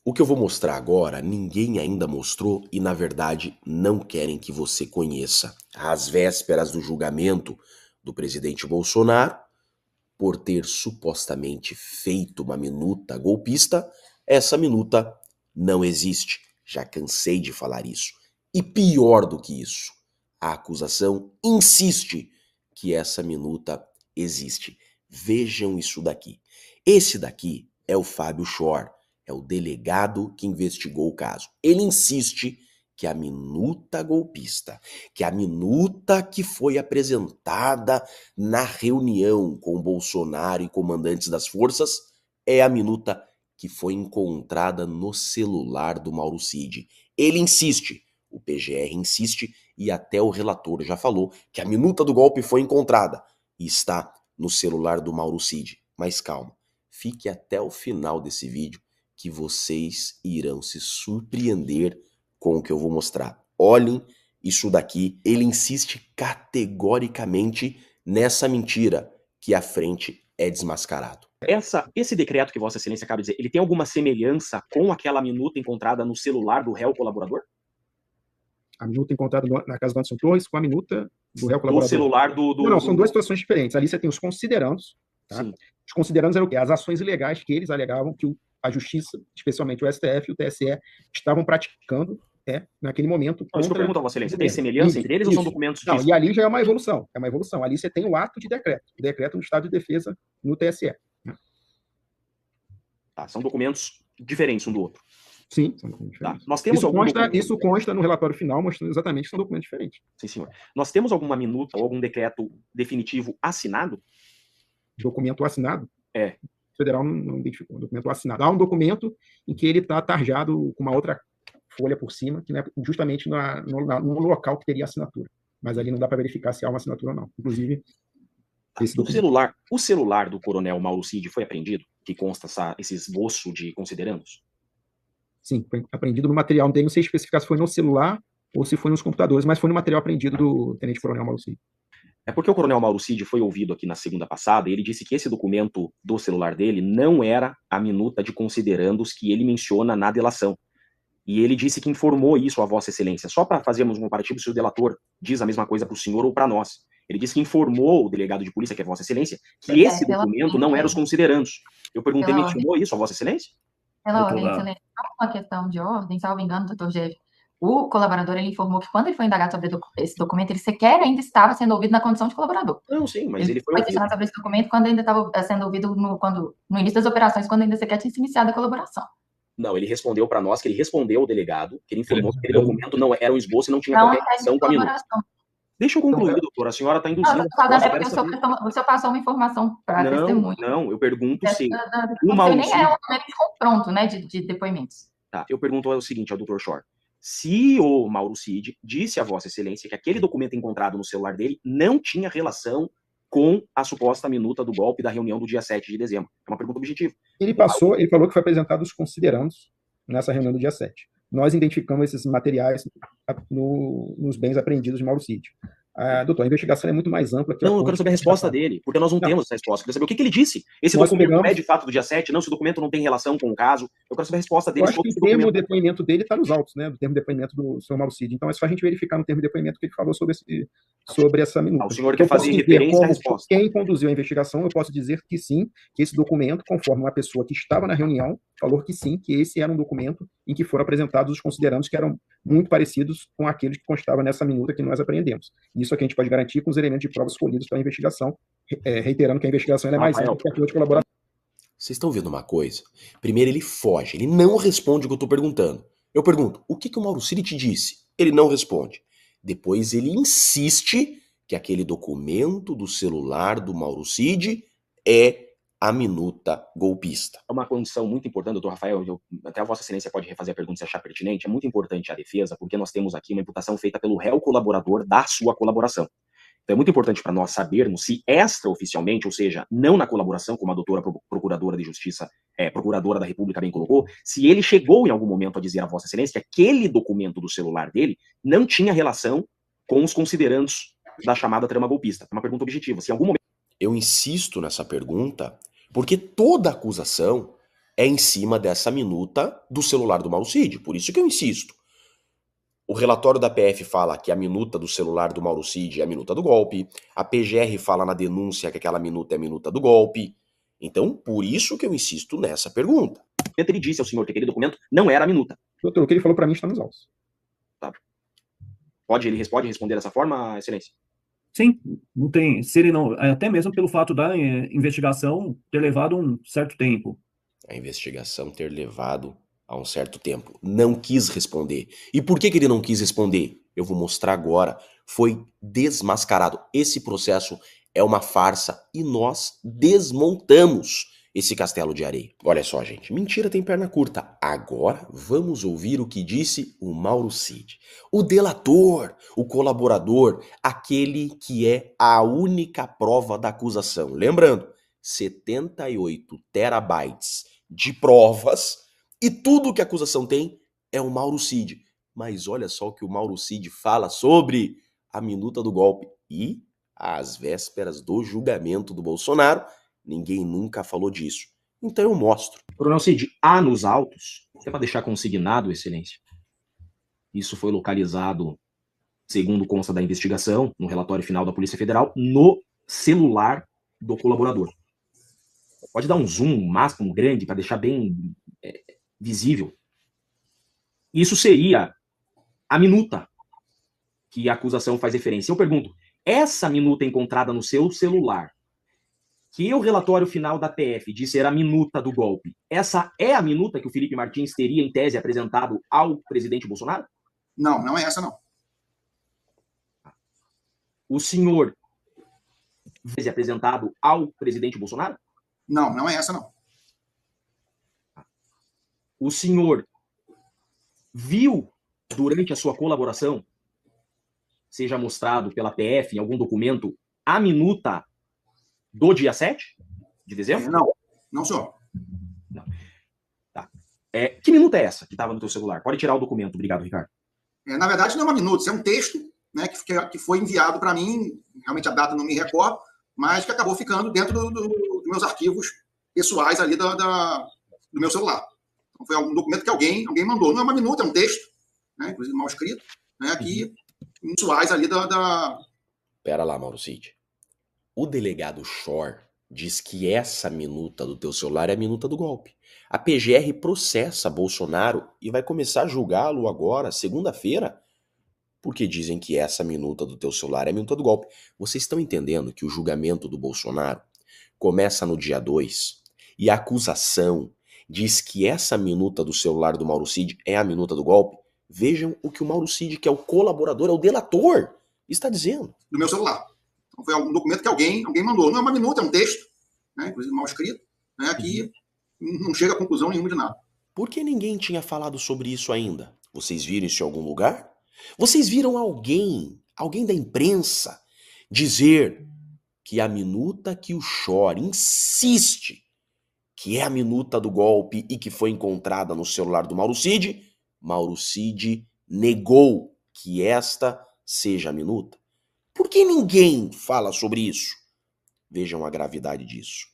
O que eu vou mostrar agora, ninguém ainda mostrou e, na verdade, não querem que você conheça. Às vésperas do julgamento do presidente Bolsonaro, por ter supostamente feito uma minuta golpista, essa minuta não existe. Já cansei de falar isso. E pior do que isso, a acusação insiste que essa minuta existe. Vejam isso daqui. Esse daqui é o Fábio Schor, é o delegado que investigou o caso. Ele insiste que a minuta golpista, que a minuta que foi apresentada na reunião com Bolsonaro e comandantes das forças, é a minuta que foi encontrada no celular do Mauro Cid. Ele insiste, o PGR insiste e até o relator já falou que a minuta do golpe foi encontrada e está no celular do Mauro Cid. Mas calma, fique até o final desse vídeo que vocês irão se surpreender com o que eu vou mostrar. Olhem isso daqui, ele insiste categoricamente nessa mentira que à frente é desmascarado. Esse decreto que Vossa Excelência acaba de dizer, ele tem alguma semelhança com aquela minuta encontrada no celular do réu colaborador? A minuta encontrada na casa do Anderson Torres com a minuta do réu colaborador. Do celular do... Não, são duas situações diferentes. Ali você tem os considerandos, tá? Sim. Os considerandos eram o quê? As ações ilegais que eles alegavam que a Justiça, especialmente o STF e o TSE, estavam praticando naquele momento. Não, isso que eu pergunto a Vossa Excelência, tem semelhança entre eles ou são documentos distintos? Não, e ali já é uma evolução. É uma evolução. Ali você tem o ato de decreto. O decreto no estado de defesa no TSE. Tá, são documentos diferentes um do outro. Sim, são documentos diferentes. Tá. Nós temos isso consta no relatório final, mostrando exatamente que são documentos diferentes. Sim, senhor. Nós temos alguma minuta ou algum decreto definitivo assinado? Documento assinado? É. O federal não identificou um documento assinado. Há um documento em que ele está tarjado com uma outra folha por cima, que não é justamente no local que teria assinatura. Mas ali não dá para verificar se há uma assinatura ou não. Inclusive, o celular do coronel Mauro Cid foi apreendido? Que consta esse esboço de considerandos? Sim, foi apreendido no material. Não sei especificar se foi no celular ou se foi nos computadores, mas foi no material apreendido do tenente-coronel Mauro Cid. É porque o coronel Mauro Cid foi ouvido aqui na segunda passada e ele disse que esse documento do celular dele não era a minuta de considerandos que ele menciona na delação. E ele disse que informou isso a Vossa Excelência. Só para fazermos um comparativo se o delator diz a mesma coisa para o senhor ou para nós. Ele disse que informou o delegado de polícia, que é Vossa Excelência, que esse documento não era os considerandos. Eu perguntei, mencionou isso a Vossa Excelência? Pela ordem, Excelência, só uma questão de ordem, salvo engano, doutor Geve, o colaborador, ele informou que quando ele foi indagado sobre esse documento, ele sequer ainda estava sendo ouvido na condição de colaborador. Não, sim, mas ele foi ouvido. questionado sobre esse documento quando ainda estava sendo ouvido no início das operações, quando ainda sequer tinha se iniciado a colaboração. Não, ele respondeu para nós que ele respondeu ao delegado, que ele informou que aquele documento não era um esboço e não tinha qualquer relação com a minuta. Deixa eu concluir, doutor. A senhora está induzindo... É porque o senhor passou uma informação para testemunha. Não, eu pergunto se... nem é um documento de confronto, né, de depoimentos. Tá, eu pergunto o seguinte ao doutor Schor. Se o Mauro Cid disse a Vossa Excelência que aquele documento encontrado no celular dele não tinha relação com a suposta minuta do golpe da reunião do dia 7 de dezembro. É uma pergunta objetiva. Ele falou que foi apresentado os considerandos nessa reunião do dia 7. Nós identificamos esses materiais nos bens apreendidos de Mauro Cid. Doutor, a investigação é muito mais ampla. Não, eu quero saber a resposta dele, porque nós não temos essa resposta. Eu quero saber o que ele disse. Esse documento não é de fato do dia 7, não, esse documento não tem relação com o caso. Eu quero saber a resposta dele. Eu acho que o termo de depoimento dele está nos autos, né? Do termo de depoimento do senhor Mauro Cid. Então é só a gente verificar no termo de depoimento que ele falou sobre essa minuta. O senhor quer fazer referência à resposta. Quem conduziu a investigação, eu posso dizer que sim, que esse documento, conforme uma pessoa que estava na reunião, falou que sim, que esse era um documento em que foram apresentados os considerandos que eram muito parecidos com aqueles que constavam nessa minuta que nós apreendemos. Isso aqui a gente pode garantir com os elementos de prova escolhidos pela investigação, reiterando que a investigação é mais ampla que a de colaboração. Vocês estão vendo uma coisa? Primeiro ele foge, ele não responde o que eu estou perguntando. Eu pergunto, o que o Mauro Cid te disse? Ele não responde. Depois ele insiste que aquele documento do celular do Mauro Cid é a minuta golpista. É uma condição muito importante, doutor Rafael, até a Vossa Excelência pode refazer a pergunta se achar pertinente, é muito importante a defesa, porque nós temos aqui uma imputação feita pelo réu colaborador da sua colaboração. Então é muito importante para nós sabermos se extraoficialmente, ou seja, não na colaboração, como a doutora procuradora de justiça, procuradora da República bem colocou, se ele chegou em algum momento a dizer a Vossa Excelência que aquele documento do celular dele não tinha relação com os considerandos da chamada trama golpista. É uma pergunta objetiva. Se em algum momento... Eu insisto nessa pergunta porque toda acusação é em cima dessa minuta do celular do Mauro Cid. Por isso que eu insisto. O relatório da PF fala que a minuta do celular do Mauro Cid é a minuta do golpe. A PGR fala na denúncia que aquela minuta é a minuta do golpe. Então, por isso que eu insisto nessa pergunta. Ele disse ao senhor que aquele documento não era a minuta. Doutor, o que ele falou para mim está nos autos. Tá. Ele pode responder dessa forma, excelência? Sim, não tem. Se ele não. Até mesmo pelo fato da investigação ter levado um certo tempo. A investigação ter levado a um certo tempo. Não quis responder. E por que ele não quis responder? Eu vou mostrar agora. Foi desmascarado. Esse processo é uma farsa e nós desmontamos esse castelo de areia. Olha só, gente. Mentira tem perna curta. Agora vamos ouvir o que disse o Mauro Cid. O delator, o colaborador, aquele que é a única prova da acusação. Lembrando, 78 terabytes de provas e tudo que a acusação tem é o Mauro Cid. Mas olha só o que o Mauro Cid fala sobre a minuta do golpe. E, às vésperas do julgamento do Bolsonaro, ninguém nunca falou disso. Então eu mostro. Coronel Cid, há nos autos, é para deixar consignado, excelência. Isso foi localizado, segundo consta da investigação, no relatório final da Polícia Federal, no celular do colaborador. Pode dar um zoom máximo grande para deixar bem visível. Isso seria a minuta que a acusação faz referência. Eu pergunto, essa minuta encontrada no seu celular, que o relatório final da PF disse ser a minuta do golpe, essa é a minuta que o Felipe Martins teria, em tese, apresentado ao presidente Bolsonaro? Não, não é essa, não. O senhor tese apresentado ao presidente Bolsonaro? Não, não é essa, não. O senhor viu, durante a sua colaboração, seja mostrado pela PF em algum documento, a minuta do dia 7 de dezembro? Não, não, senhor. Não. Tá. Que minuta é essa que estava no teu celular? Pode tirar o documento. Obrigado, Ricardo. Na verdade, não é uma minuta, isso é um texto, né, que foi enviado para mim, realmente a data não me recordo, mas que acabou ficando dentro dos meus arquivos pessoais ali do meu celular. Então, foi um documento que alguém mandou. Não é uma minuta, é um texto, né, inclusive mal escrito, né, que pessoais ali Pera lá, Mauro Cid. O delegado Shor diz que essa minuta do teu celular é a minuta do golpe. A PGR processa Bolsonaro e vai começar a julgá-lo agora, segunda-feira, porque dizem que essa minuta do teu celular é a minuta do golpe. Vocês estão entendendo que o julgamento do Bolsonaro começa no dia 2 e a acusação diz que essa minuta do celular do Mauro Cid é a minuta do golpe? Vejam o que o Mauro Cid, que é o colaborador, é o delator, está dizendo. Do meu celular. Então, foi um documento que alguém mandou. Não é uma minuta, é um texto, né, inclusive mal escrito, né, que não chega a conclusão nenhuma de nada. Por que ninguém tinha falado sobre isso ainda? Vocês viram isso em algum lugar? Vocês viram alguém da imprensa, dizer que a minuta que o Shor insiste que é a minuta do golpe e que foi encontrada no celular do Mauro Cid negou que esta seja a minuta? Por que ninguém fala sobre isso? Vejam a gravidade disso.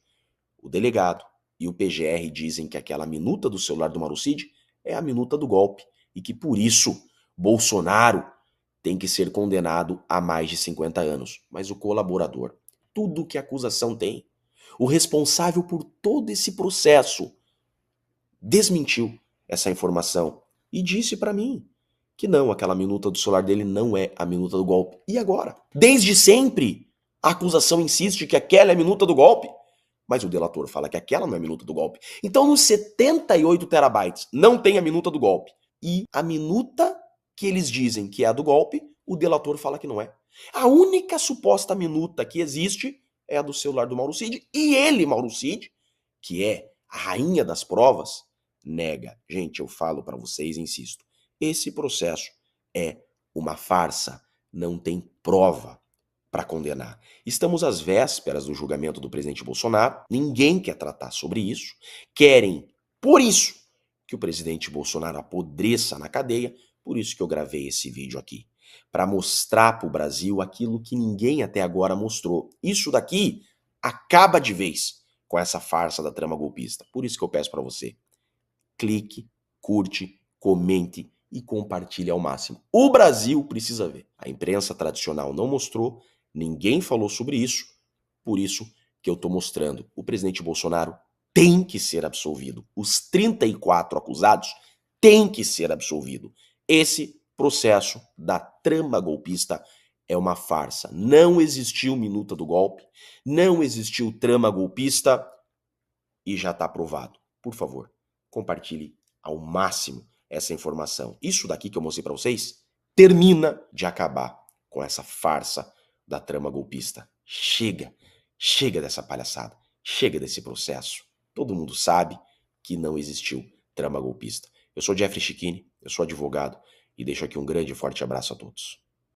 O delegado e o PGR dizem que aquela minuta do celular do Mauro Cid é a minuta do golpe e que por isso Bolsonaro tem que ser condenado a mais de 50 anos. Mas o colaborador, tudo que a acusação tem, o responsável por todo esse processo, desmentiu essa informação e disse para mim que não, aquela minuta do celular dele não é a minuta do golpe. E agora? Desde sempre, a acusação insiste que aquela é a minuta do golpe, mas o delator fala que aquela não é a minuta do golpe. Então, nos 78 terabytes não tem a minuta do golpe. E a minuta que eles dizem que é a do golpe, o delator fala que não é. A única suposta minuta que existe é a do celular do Mauro Cid. E ele, Mauro Cid, que é a rainha das provas, nega. Gente, eu falo para vocês, insisto, esse processo é uma farsa, não tem prova para condenar. Estamos às vésperas do julgamento do presidente Bolsonaro, ninguém quer tratar sobre isso, querem, por isso, que o presidente Bolsonaro apodreça na cadeia, por isso que eu gravei esse vídeo aqui, para mostrar para o Brasil aquilo que ninguém até agora mostrou. Isso daqui acaba de vez com essa farsa da trama golpista. Por isso que eu peço para você, clique, curte, comente e compartilhe ao máximo. O Brasil precisa ver. A imprensa tradicional não mostrou, ninguém falou sobre isso, por isso que eu estou mostrando. O presidente Bolsonaro tem que ser absolvido. Os 34 acusados têm que ser absolvidos. Esse processo da trama golpista é uma farsa. Não existiu minuta do golpe, não existiu trama golpista e já está aprovado. Por favor, compartilhe ao máximo essa informação. Isso daqui que eu mostrei para vocês termina de acabar com essa farsa da trama golpista. Chega, chega dessa palhaçada, chega desse processo. Todo mundo sabe que não existiu trama golpista. Eu sou Jeffrey Chicchini, eu sou advogado e deixo aqui um grande e forte abraço a todos.